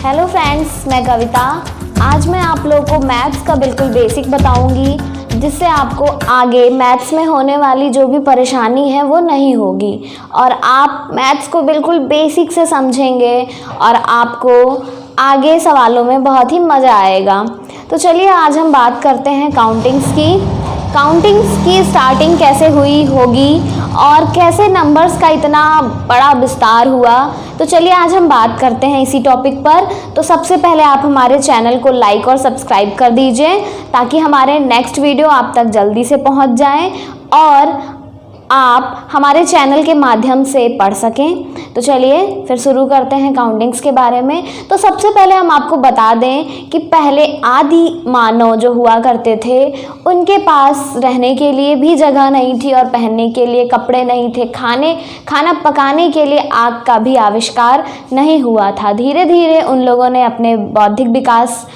Hello friends, मैं कविता। आज मैं आप लोगों को मैथ्स का बिल्कुल बेसिक बताऊंगी, जिससे आपको आगे मैथ्स में होने वाली जो भी परेशानी है वो नहीं होगी और आप मैथ्स को बिल्कुल बेसिक से समझेंगे और आपको आगे सवालों में बहुत ही मज़ा आएगा। तो चलिए आज हम बात करते हैं काउंटिंग्स की स्टार्टिंग कैसे हुई होगी और कैसे नंबर्स का इतना बड़ा विस्तार हुआ। तो चलिए आज हम बात करते हैं इसी टॉपिक पर। तो सबसे पहले आप हमारे चैनल को लाइक और सब्सक्राइब कर दीजिए ताकि हमारे नेक्स्ट वीडियो आप तक जल्दी से पहुंच जाएं और आप हमारे चैनल के माध्यम से पढ़ सकें। तो चलिए फिर शुरू करते हैं काउंटिंग्स के बारे में। तो सबसे पहले हम आपको बता दें कि पहले आदि मानव जो हुआ करते थे उनके पास रहने के लिए भी जगह नहीं थी और पहनने के लिए कपड़े नहीं थे। खाना पकाने के लिए आग का भी आविष्कार नहीं हुआ था। धीरे धीरे उन लोगों ने अपने बौद्धिक विकास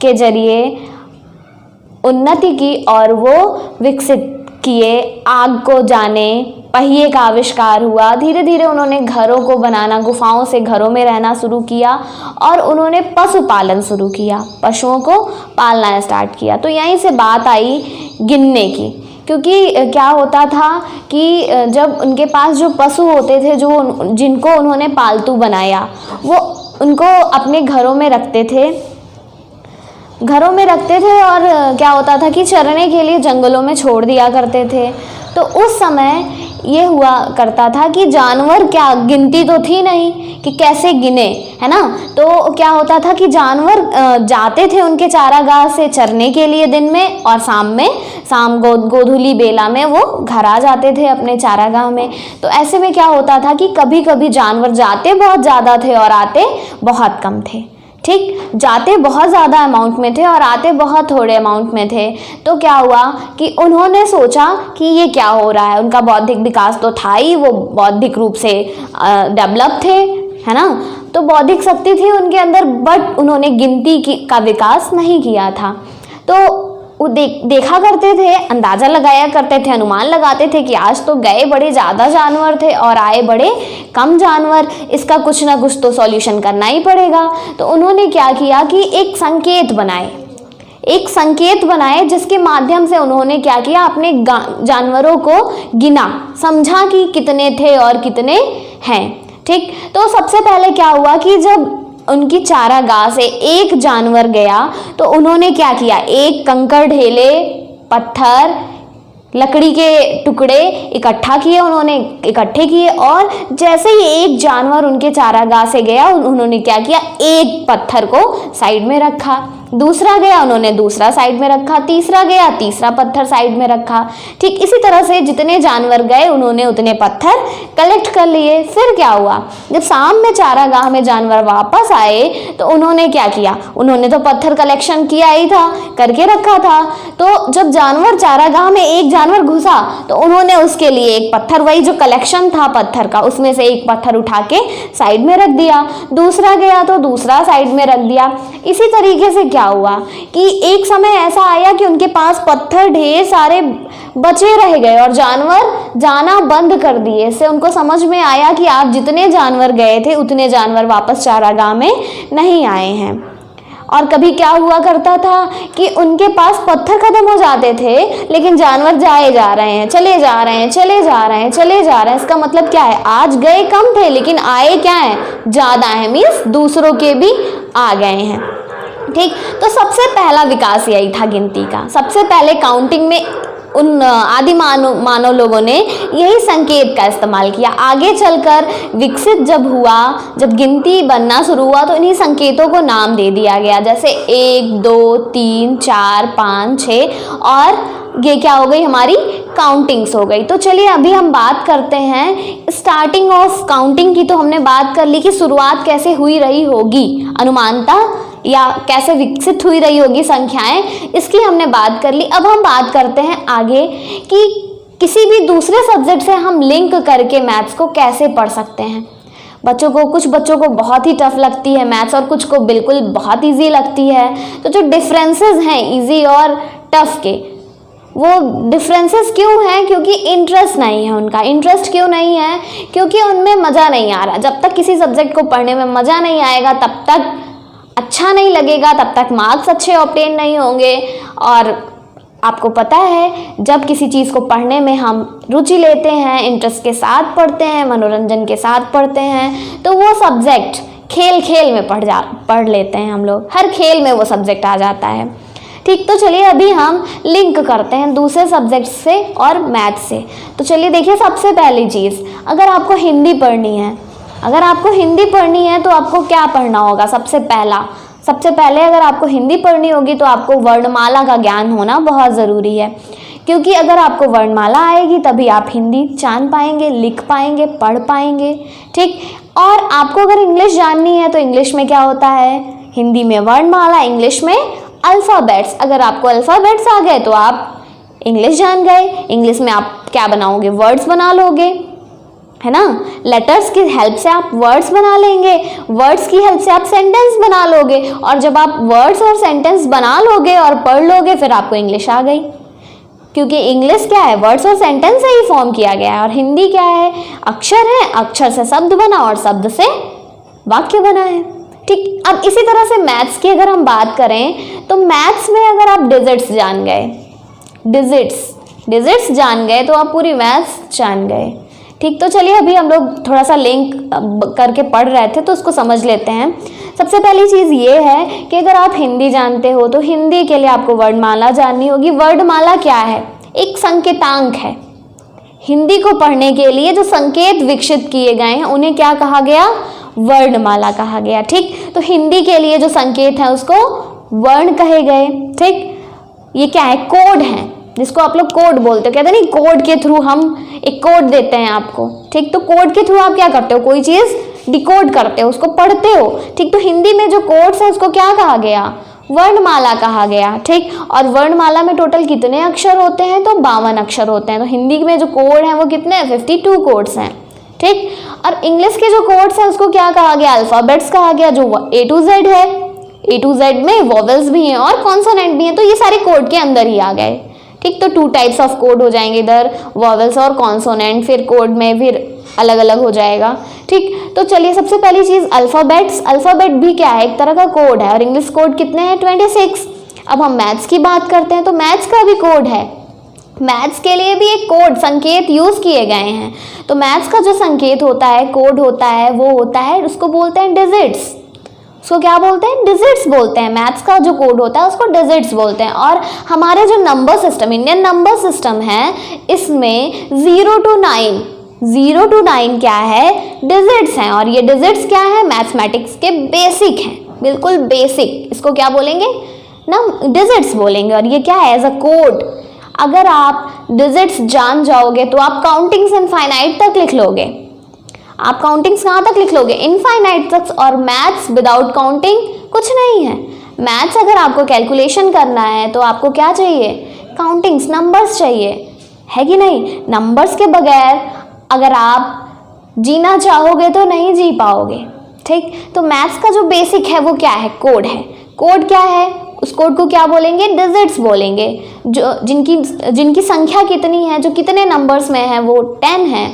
के जरिए उन्नति की और वो विकसित किए। आग को जाने, पहिए का आविष्कार हुआ। धीरे धीरे उन्होंने घरों को बनाना, गुफाओं से घरों में रहना शुरू किया और उन्होंने पशुपालन शुरू किया, पशुओं को पालना स्टार्ट किया। तो यहीं से बात आई गिनने की, क्योंकि क्या होता था कि जब उनके पास जो पशु होते थे, जो जिनको उन्होंने पालतू बनाया, वो उनको अपने घरों में रखते थे और क्या होता था कि चरने के लिए जंगलों में छोड़ दिया करते थे। तो उस समय ये हुआ करता था कि जानवर, क्या गिनती तो थी नहीं कि कैसे गिने, है ना। तो क्या होता था कि जानवर जाते थे उनके चारागाह से चरने के लिए दिन में, और शाम गोधूली बेला में वो घर आ जाते थे अपने चारागाह में। तो ऐसे में क्या होता था कि कभी कभी जानवर जाते बहुत ज़्यादा थे और आते बहुत कम थे। ठीक, जाते बहुत ज़्यादा अमाउंट में थे और आते बहुत थोड़े अमाउंट में थे। तो क्या हुआ कि उन्होंने सोचा कि ये क्या हो रहा है। उनका बौद्धिक विकास तो था ही, वो बौद्धिक रूप से डेवलप थे, है ना। तो बौद्धिक शक्ति थी उनके अंदर, बट उन्होंने गिनती का विकास नहीं किया था। तो वो देखा करते थे, अंदाज़ा लगाया करते थे, अनुमान लगाते थे कि आज तो गए बड़े ज़्यादा जानवर थे और आए बड़े कम जानवर, इसका कुछ ना कुछ तो सॉल्यूशन करना ही पड़ेगा। तो उन्होंने क्या किया कि एक संकेत बनाए जिसके माध्यम से उन्होंने क्या किया, अपने जानवरों को गिना, समझा कि कितने थे और कितने हैं। ठीक, तो सबसे पहले क्या हुआ कि जब उनकी चारागाह से एक जानवर गया तो उन्होंने क्या किया, एक कंकड़ ढेले, पत्थर, लकड़ी के टुकड़े इकट्ठे किए और जैसे ही एक जानवर उनके चारागाह से गया उन्होंने क्या किया, एक पत्थर को साइड में रखा। दूसरा गया, उन्होंने दूसरा साइड में रखा। तीसरा गया, तीसरा पत्थर साइड में रखा। ठीक इसी तरह से जितने जानवर गए उन्होंने उतने पत्थर कलेक्ट कर लिए। फिर क्या हुआ, जब शाम में चारागाह में जानवर वापस आए तो उन्होंने क्या किया, उन्होंने तो पत्थर कलेक्शन किया ही था, करके रखा था। तो जब जानवर चारागाह में एक जानवर घुसा तो उन्होंने उसके लिए एक पत्थर, वही जो कलेक्शन था पत्थर का, उसमें से एक पत्थर उठा के साइड में रख दिया। दूसरा गया तो दूसरा साइड में रख दिया। इसी तरीके से क्या हुआ कि एक समय ऐसा आया कि उनके पास पत्थर ढेर सारे बचे रह गए और जानवर जाना बंद कर दिए। इससे उनको समझ में आया कि आप जितने जानवर गए थे उतने जानवर वापस चारागाह में नहीं आए हैं। और कभी क्या हुआ करता था कि उनके पास पत्थर खत्म हो जाते थे लेकिन जानवर चले जा रहे हैं। इसका मतलब क्या है, आज गए कम थे लेकिन आए क्या है, ज़्यादा है, मीन्स दूसरों के भी आ गए हैं। ठीक, तो सबसे पहला विकास यही था गिनती का। सबसे पहले काउंटिंग में उन आदि मानव लोगों ने यही संकेत का इस्तेमाल किया। आगे चलकर विकसित जब गिनती बनना शुरू हुआ तो इन्हीं संकेतों को नाम दे दिया गया, जैसे 1, 2, 3, 4, 5, 6 और ये क्या हो गई, हमारी काउंटिंग्स हो गई। तो चलिए अभी हम बात करते हैं स्टार्टिंग ऑफ काउंटिंग की। तो हमने बात कर ली कि शुरुआत कैसे हुई रही होगी, अनुमानता या कैसे विकसित हुई रही होगी संख्याएं, इसकी हमने बात कर ली। अब हम बात करते हैं आगे कि किसी भी दूसरे सब्जेक्ट से हम लिंक करके मैथ्स को कैसे पढ़ सकते हैं। कुछ बच्चों को बहुत ही टफ लगती है मैथ्स और कुछ को बिल्कुल बहुत इजी लगती है। तो जो डिफरेंसेस हैं इजी और टफ के, वो डिफरेंसेस क्यों हैं? क्योंकि इंटरेस्ट नहीं है उनका। इंटरेस्ट क्यों नहीं है? क्योंकि उनमें मज़ा नहीं आ रहा। जब तक किसी सब्जेक्ट को पढ़ने में मज़ा नहीं आएगा, तब तक अच्छा नहीं लगेगा, तब तक मार्क्स अच्छे ऑब्टेन नहीं होंगे। और आपको पता है, जब किसी चीज़ को पढ़ने में हम रुचि लेते हैं, इंटरेस्ट के साथ पढ़ते हैं, मनोरंजन के साथ पढ़ते हैं, तो वो सब्जेक्ट खेल खेल में पढ़ लेते हैं हम लोग। हर खेल में वो सब्जेक्ट आ जाता है। ठीक, तो चलिए अभी हम लिंक करते हैं दूसरे सब्जेक्ट से और मैथ से। तो चलिए देखिए, सबसे पहली चीज़, अगर आपको हिंदी पढ़नी है, तो आपको क्या पढ़ना होगा? सबसे पहले अगर आपको हिंदी पढ़नी होगी तो आपको वर्णमाला का ज्ञान होना बहुत ज़रूरी है। क्योंकि अगर आपको वर्णमाला आएगी तभी आप हिंदी जान पाएंगे, लिख पाएंगे, पढ़ पाएंगे। ठीक, और आपको अगर इंग्लिश जाननी है तो इंग्लिश में क्या होता है? हिंदी में वर्णमाला, इंग्लिश में अल्फ़ाबेट्स। अगर आपको अल्फ़ाबेट्स आ गए तो आप इंग्लिश जान गए। इंग्लिश में आप क्या बनाओगे? वर्ड्स बना लोगे, है ना। लेटर्स की हेल्प से आप वर्ड्स बना लेंगे, वर्ड्स की हेल्प से आप सेंटेंस बना लोगे, और जब आप वर्ड्स और सेंटेंस बना लोगे और पढ़ लोगे, फिर आपको इंग्लिश आ गई। क्योंकि इंग्लिश क्या है? वर्ड्स और सेंटेंस से ही फॉर्म किया गया है, और हिंदी क्या है? अक्षर है, अक्षर से शब्द बना और शब्द से वाक्य बना है। ठीक, अब इसी तरह से मैथ्स की अगर हम बात करें तो मैथ्स में अगर आप डिजिट्स जान गए, डिजिट्स जान गए तो आप पूरी मैथ्स जान गए। ठीक, तो चलिए अभी हम लोग थोड़ा सा लिंक करके पढ़ रहे थे तो उसको समझ लेते हैं। सबसे पहली चीज़ ये है कि अगर आप हिंदी जानते हो तो हिंदी के लिए आपको वर्णमाला जाननी होगी। वर्णमाला क्या है? एक संकेतांक है। हिंदी को पढ़ने के लिए जो संकेत विकसित किए गए हैं उन्हें क्या कहा गया? वर्णमाला कहा गया। ठीक, तो हिंदी के लिए जो संकेत है उसको वर्ण कहे गए। ठीक, ये क्या है? कोड है, जिसको आप लोग कोड बोलते हो। कहते नहीं, कोड के थ्रू हम एक कोड देते हैं आपको। ठीक, तो कोड के थ्रू आप क्या करते हो? कोई चीज़ डिकोड करते हो, उसको पढ़ते हो। ठीक, तो हिंदी में जो कोड्स है उसको क्या कहा गया? वर्णमाला कहा गया। ठीक, और वर्णमाला में टोटल कितने अक्षर होते हैं? तो 52 अक्षर होते हैं। तो हिंदी में जो कोड हैं वो कितने हैं? 52 कोड्स हैं। ठीक, और इंग्लिश के जो कोड्स हैं उसको क्या कहा गया? अल्फ़ाबेट्स कहा गया, जो A to Z है। A to Z में वोवेल्स भी हैं और कॉन्सोनेंट भी हैं, तो ये सारे कोड के अंदर ही आ गए। ठीक, तो 2 टाइप्स ऑफ कोड हो जाएंगे, इधर वोवेल्स और कॉन्सोनेंट, फिर कोड में फिर अलग अलग हो जाएगा। ठीक, तो चलिए सबसे पहली चीज़ अल्फ़ाबेट्स। अल्फ़ाबेट भी क्या है? एक तरह का कोड है, और इंग्लिश कोड कितने हैं? 26। अब हम मैथ्स की बात करते हैं तो मैथ्स का भी कोड है। मैथ्स के लिए भी एक कोड, संकेत यूज़ किए गए हैं। तो मैथ्स का जो संकेत होता है, कोड होता है, वो होता है, उसको बोलते हैं डिजिट्स। उसको क्या बोलते हैं? डिजिट्स बोलते हैं। मैथ्स का जो कोड होता है उसको डिजिट्स बोलते हैं। और हमारे जो number system, Indian number system है, इसमें 0 to 9 क्या है? डिजिट्स हैं। और ये डिजिट्स क्या है? मैथमेटिक्स के बेसिक हैं, बिल्कुल बेसिक। इसको क्या बोलेंगे? ना, डिजिट्स बोलेंगे। और ये क्या है? As a code. अगर आप डिजिट्स जान जाओगे तो आप काउंटिंग्स इनफाइनाइट तक लिख लोगे। आप काउंटिंग्स कहाँ तक लिख लोगे? इनफाइनाइट तक। और मैथ्स विदाउट काउंटिंग कुछ नहीं है। मैथ्स अगर आपको कैलकुलेशन करना है तो आपको क्या चाहिए? काउंटिंग्स, नंबर्स चाहिए, है कि नहीं? नंबर्स के बगैर अगर आप जीना चाहोगे तो नहीं जी पाओगे। ठीक, तो मैथ्स का जो बेसिक है वो क्या है? कोड है। कोड क्या है? उस कोड को क्या बोलेंगे? डिजिट्स बोलेंगे। जो जिनकी संख्या कितनी है, जो कितने नंबर्स में है, वो 10 है।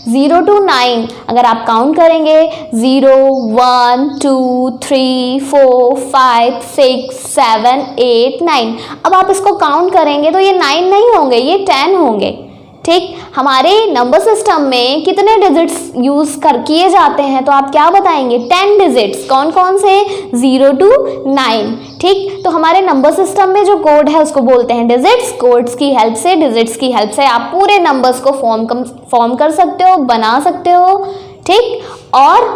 0 to 9 अगर आप काउंट करेंगे 0 1 2 3 4 5 6 7 8 9, अब आप इसको काउंट करेंगे तो ये 9 नहीं होंगे, ये 10 होंगे। ठीक, हमारे नंबर सिस्टम में कितने डिजिट्स यूज़ किए जाते हैं तो आप क्या बताएंगे? 10 डिजिट्स। कौन कौन से? 0 to 9। ठीक, तो हमारे नंबर सिस्टम में जो कोड है उसको बोलते हैं डिजिट्स। कोड्स की हेल्प से, डिजिट्स की हेल्प से आप पूरे नंबर्स को फॉर्म कर सकते हो, बना सकते हो। ठीक, और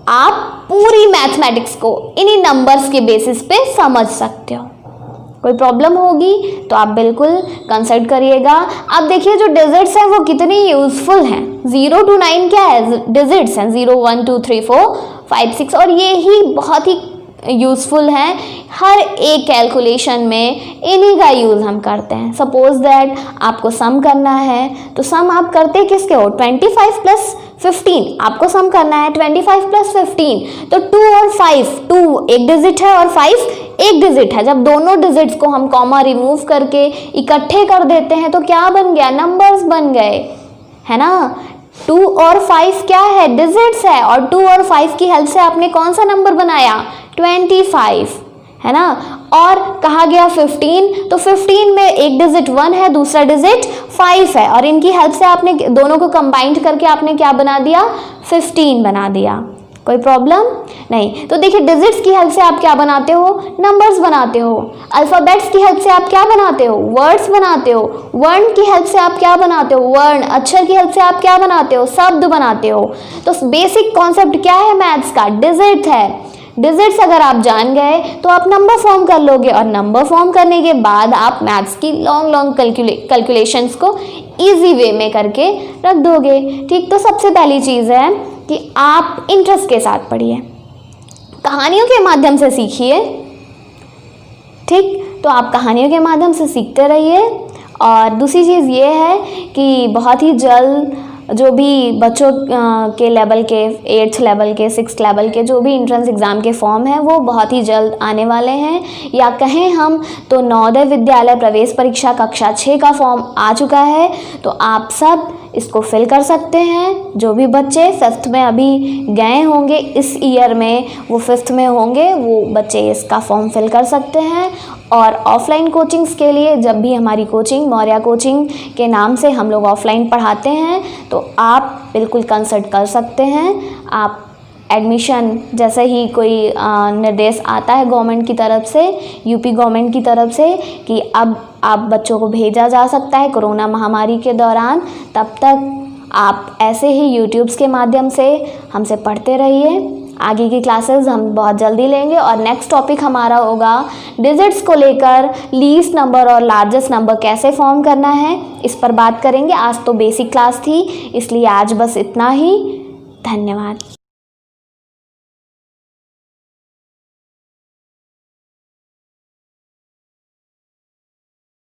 आप पूरी मैथमेटिक्स को इन्हीं नंबर्स के बेसिस पे समझ सकते हो। कोई प्रॉब्लम होगी तो आप बिल्कुल कंसल्ट करिएगा। अब देखिए जो डिजिट्स हैं वो कितनी यूज़फुल हैं। 0 to 9 क्या है? डिजिट्स हैं, 0 1 2 3 4 5 6, और ये ही बहुत ही यूज़फुल हैं। हर एक कैलकुलेशन में इन्हीं का यूज़ हम करते हैं। सपोज दैट आपको सम करना है तो सम आप करते किसके हो? 25 + 15 आपको सम करना है, 25 प्लस 15 तो 2 और 5, 2 एक डिजिट है और 5 एक डिजिट है। जब दोनों डिजिट्स को हम कॉमा रिमूव करके इकट्ठे कर देते हैं तो क्या बन गया, नंबर्स बन गए, है ना। 2 और 5 क्या है, डिजिट्स है, और 2 और 5 की हेल्प से आपने कौन सा नंबर बनाया, 25, है ना। और कहा गया 15, तो 15 में एक डिजिट 1 है, दूसरा डिजिट 5 है, और इनकी हेल्प से आपने दोनों को कंबाइंड करके आपने क्या बना दिया, 15 बना दिया। कोई प्रॉब्लम नहीं। तो देखिए डिजिट्स की हेल्प से आप क्या बनाते हो, नंबर्स बनाते हो। अल्फ़ाबेट्स की हेल्प से आप क्या बनाते हो, वर्ड्स बनाते हो। वर्ण की हेल्प से आप क्या बनाते हो, वर्ण। अक्षर की हेल्प से आप क्या बनाते हो, शब्द बनाते हो। तो बेसिक कॉन्सेप्ट क्या है मैथ्स का, डिजिट है। डिजिट्स अगर आप जान गए तो आप नंबर फॉर्म कर लोगे, और नंबर फॉर्म करने के बाद आप मैथ्स की लॉन्ग कैलकुलेशंस को इजी वे में करके रख दोगे। ठीक, तो सबसे पहली चीज़ है कि आप इंटरेस्ट के साथ पढ़िए, कहानियों के माध्यम से सीखिए। ठीक, तो आप कहानियों के माध्यम से सीखते रहिए। और दूसरी चीज़ ये है कि बहुत ही जल्द जो भी बच्चों के लेवल के 8th लेवल के 6th लेवल के जो भी एंट्रेंस एग्ज़ाम के फॉर्म हैं वो बहुत ही जल्द आने वाले हैं, या कहें हम तो नवोदय विद्यालय प्रवेश परीक्षा कक्षा 6 का फॉर्म आ चुका है। तो आप सब इसको फिल कर सकते हैं। जो भी बच्चे 5th में अभी गए होंगे इस ईयर में, वो 5th में होंगे, वो बच्चे इसका फॉर्म फिल कर सकते हैं। और ऑफलाइन कोचिंग्स के लिए जब भी हमारी कोचिंग मौर्या कोचिंग के नाम से हम लोग ऑफलाइन पढ़ाते हैं तो आप बिल्कुल कंसल्ट कर सकते हैं। आप एडमिशन जैसे ही कोई निर्देश आता है गवर्नमेंट की तरफ से, यूपी गवर्नमेंट की तरफ से कि अब आप बच्चों को भेजा जा सकता है कोरोना महामारी के दौरान, तब तक आप ऐसे ही यूट्यूब्स के माध्यम से हमसे पढ़ते रहिए। आगे की क्लासेस हम बहुत जल्दी लेंगे। और नेक्स्ट टॉपिक हमारा होगा डिजिट्स को लेकर लीस्ट नंबर और लार्जेस्ट नंबर कैसे फॉर्म करना है, इस पर बात करेंगे। आज तो बेसिक क्लास थी इसलिए आज बस इतना ही। धन्यवाद।